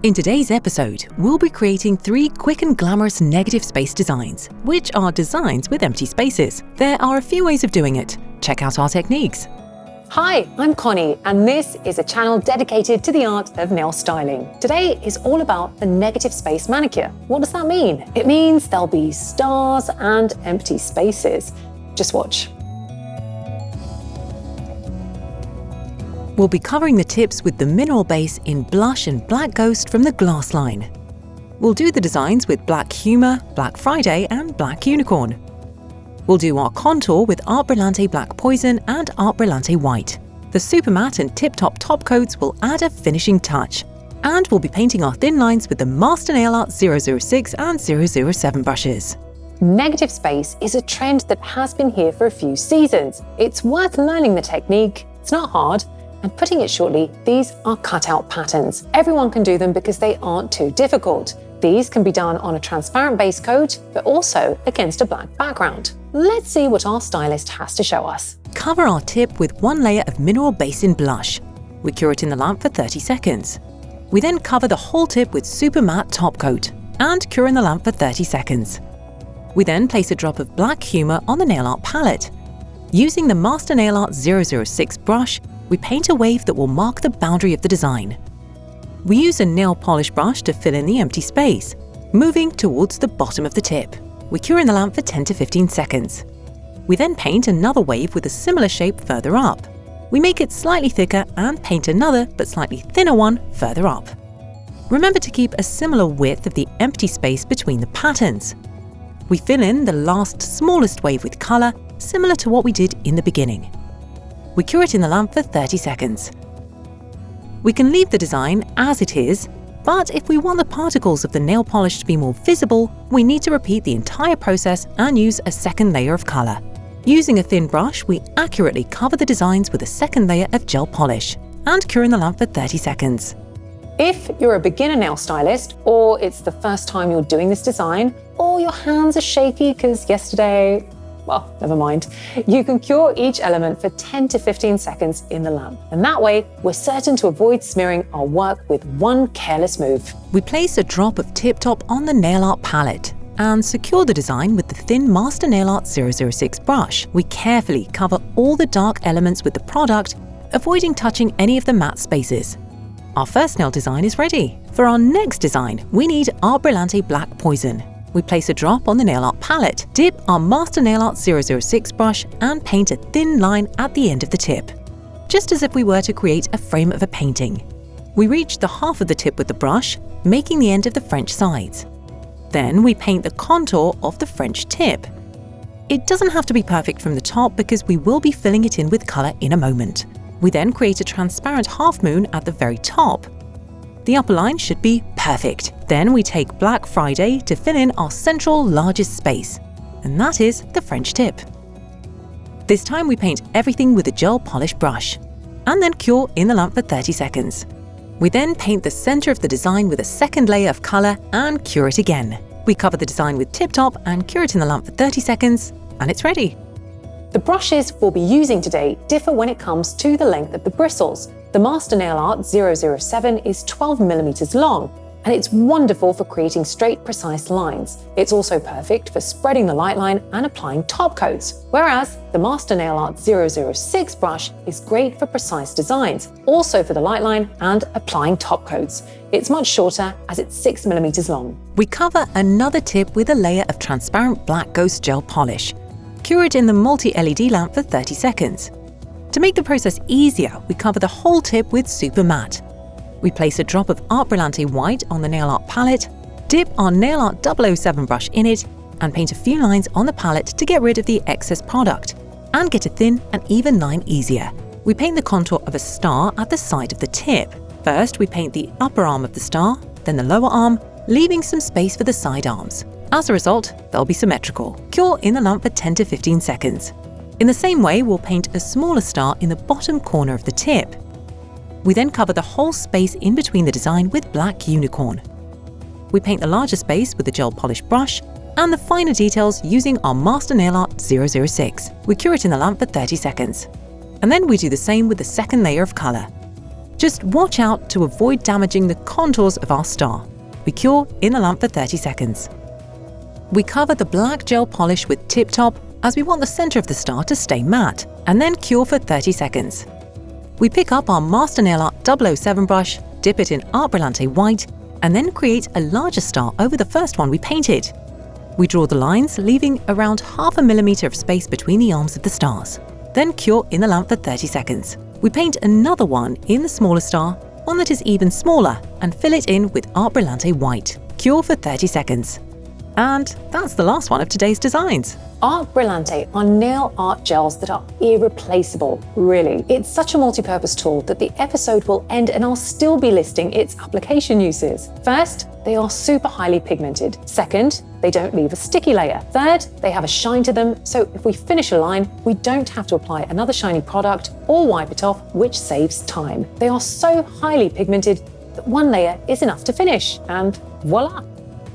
In today's episode, we'll be creating 3 quick and glamorous negative space designs, which are designs with empty spaces. There are a few ways of doing it. Check out our techniques. Hi, I'm Connie, and this is a channel dedicated to the art of nail styling. Today is all about the negative space manicure. What does that mean? It means there'll be stars and empty spaces. Just watch. We'll be covering the tips with the mineral base in Blush and Black Ghost from the Glass line. We'll do the designs with Black Humor, Black Friday and Black Unicorn. We'll do our contour with Art Brillante Black Poison and Art Brillante White. The Super Matte and Tip Top top coats will add a finishing touch. And we'll be painting our thin lines with the Master Nail Art 006 and 007 brushes. Negative space is a trend that has been here for a few seasons. It's worth learning the technique. It's not hard. And putting it shortly, these are cutout patterns. Everyone can do them because they aren't too difficult. These can be done on a transparent base coat, but also against a black background. Let's see what our stylist has to show us. Cover our tip with 1 layer of mineral base in blush. We cure it in the lamp for 30 seconds. We then cover the whole tip with Super Matte top coat and cure in the lamp for 30 seconds. We then place a drop of Black Humor on the nail art palette. Using the Master Nail Art 006 brush, we paint a wave that will mark the boundary of the design. We use a nail polish brush to fill in the empty space, moving towards the bottom of the tip. We cure in the lamp for 10 to 15 seconds. We then paint another wave with a similar shape further up. We make it slightly thicker and paint another but slightly thinner one further up. Remember to keep a similar width of the empty space between the patterns. We fill in the last smallest wave with colour, similar to what we did in the beginning. We cure it in the lamp for 30 seconds. We can leave the design as it is, but if we want the particles of the nail polish to be more visible, we need to repeat the entire process and use a second layer of colour. Using a thin brush, we accurately cover the designs with a second layer of gel polish and cure in the lamp for 30 seconds. If you're a beginner nail stylist, or it's the first time you're doing this design, or your hands are shaky because yesterday, well, never mind. You can cure each element for 10 to 15 seconds in the lamp. And that way, we're certain to avoid smearing our work with one careless move. We place a drop of Tip Top on the nail art palette and secure the design with the thin Master Nail Art 006 brush. We carefully cover all the dark elements with the product, avoiding touching any of the matte spaces. Our first nail design is ready. For our next design, we need Art Brillante Black Poison. We place a drop on the nail art palette, dip our Master Nail Art 006 brush and paint a thin line at the end of the tip, just as if we were to create a frame of a painting. We reach the half of the tip with the brush, making the end of the French sides. Then we paint the contour of the French tip. It doesn't have to be perfect from the top because we will be filling it in with colour in a moment. We then create a transparent half moon at the very top. The upper line should be perfect. Then we take Black Friday to fill in our central largest space, and that is the French tip. This time we paint everything with a gel polish brush, and then cure in the lamp for 30 seconds. We then paint the center of the design with a second layer of color and cure it again. We cover the design with Tip Top and cure it in the lamp for 30 seconds, and it's ready. The brushes we'll be using today differ when it comes to the length of the bristles. The Master Nail Art 007 is 12 millimeters long, and it's wonderful for creating straight, precise lines. It's also perfect for spreading the light line and applying top coats, whereas the Master Nail Art 006 brush is great for precise designs, also for the light line and applying top coats. It's much shorter as it's 6 millimeters long. We cover another tip with a layer of transparent Black Ghost gel polish. Cure it in the multi-LED lamp for 30 seconds. To make the process easier, we cover the whole tip with Super Matte. We place a drop of Art Brillante White on the nail art palette, dip our Nail Art 007 brush in it, and paint a few lines on the palette to get rid of the excess product and get a thin and even line easier. We paint the contour of a star at the side of the tip. First, we paint the upper arm of the star, then the lower arm, leaving some space for the side arms. As a result, they'll be symmetrical. Cure in the lamp for 10 to 15 seconds. In the same way, we'll paint a smaller star in the bottom corner of the tip. We then cover the whole space in between the design with Black Unicorn. We paint the larger space with a gel polish brush and the finer details using our Master Nail Art 006. We cure it in the lamp for 30 seconds. And then we do the same with the second layer of colour. Just watch out to avoid damaging the contours of our star. We cure in the lamp for 30 seconds. We cover the black gel polish with Tip Top as we want the center of the star to stay matte, and then cure for 30 seconds. We pick up our Master Nail Art 007 brush, dip it in Art Brillante white, and then create a larger star over the first one we painted. We draw the lines, leaving around 0.5 millimeter of space between the arms of the stars. Then cure in the lamp for 30 seconds. We paint another one in the smaller star, one that is even smaller, and fill it in with Art Brillante white. Cure for 30 seconds. And that's the last one of today's designs. Art Brillante are nail art gels that are irreplaceable, really. It's such a multi-purpose tool that the episode will end and I'll still be listing its application uses. First, they are super highly pigmented. Second, they don't leave a sticky layer. Third, they have a shine to them, so if we finish a line, we don't have to apply another shiny product or wipe it off, which saves time. They are so highly pigmented that one layer is enough to finish, and voila!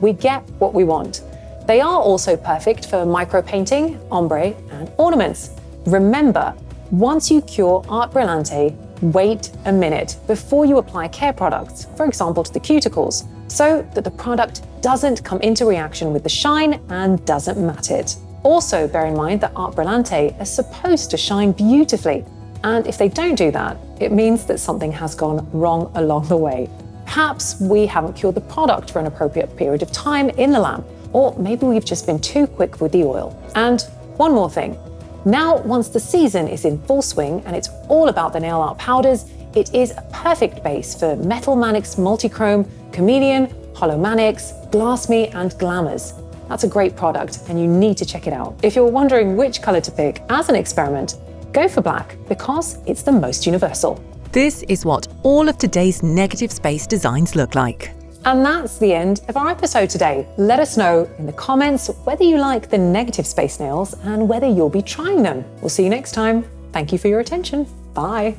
We get what we want. They are also perfect for micro painting, ombre, and ornaments. Remember, once you cure Art Brillante, wait a minute before you apply care products, for example to the cuticles, so that the product doesn't come into reaction with the shine and doesn't matte it. Also bear in mind that Art Brillante is supposed to shine beautifully, and if they don't do that, it means that something has gone wrong along the way. Perhaps we haven't cured the product for an appropriate period of time in the lamp, or maybe we've just been too quick with the oil. And one more thing. Now, once the season is in full swing and it's all about the nail art powders, it is a perfect base for Metal Manics Multichrome, Chameleon, Hollow Manics, Glass Me, and Glamours. That's a great product and you need to check it out. If you're wondering which color to pick as an experiment, go for black because it's the most universal. This is what all of today's negative space designs look like. And that's the end of our episode today. Let us know in the comments whether you like the negative space nails and whether you'll be trying them. We'll see you next time. Thank you for your attention. Bye.